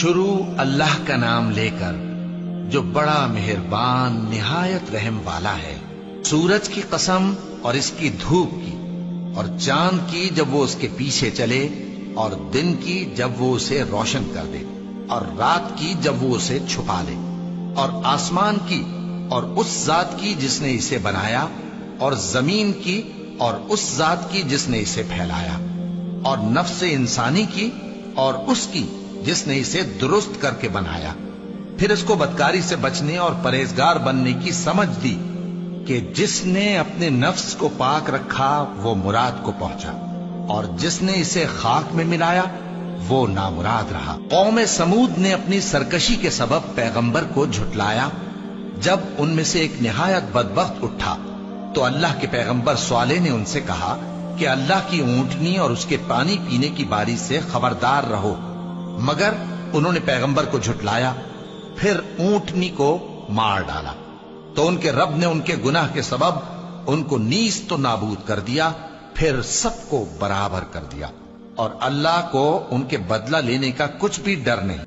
شروع اللہ کا نام لے کر جو بڑا مہربان نہایت رحم والا ہے۔ سورج کی قسم اور اس کی دھوپ کی، اور چاند کی جب وہ اس کے پیچھے چلے، اور دن کی جب وہ اسے روشن کر دے، اور رات کی جب وہ اسے چھپا لے، اور آسمان کی اور اس ذات کی جس نے اسے بنایا، اور زمین کی اور اس ذات کی جس نے اسے پھیلایا، اور نفس انسانی کی اور اس کی جس نے اسے درست کر کے بنایا۔ پھر اس کو بدکاری سے بچنے اور پرہیزگار بننے کی سمجھ دی کہ جس نے اپنے نفس کو پاک رکھا وہ مراد کو پہنچا، اور جس نے اسے خاک میں ملایا وہ نامراد رہا۔ قوم سمود نے اپنی سرکشی کے سبب پیغمبر کو جھٹلایا۔ جب ان میں سے ایک نہایت بدبخت اٹھا تو اللہ کے پیغمبر صالح نے ان سے کہا کہ اللہ کی اونٹنی اور اس کے پانی پینے کی باری سے خبردار رہو، مگر انہوں نے پیغمبر کو جھٹلایا۔ پھر اونٹنی کو مار ڈالا تو ان کے رب نے ان کے گناہ کے سبب ان کو نیست و نابود کر دیا، پھر سب کو برابر کر دیا، اور اللہ کو ان کے بدلہ لینے کا کچھ بھی ڈر نہیں۔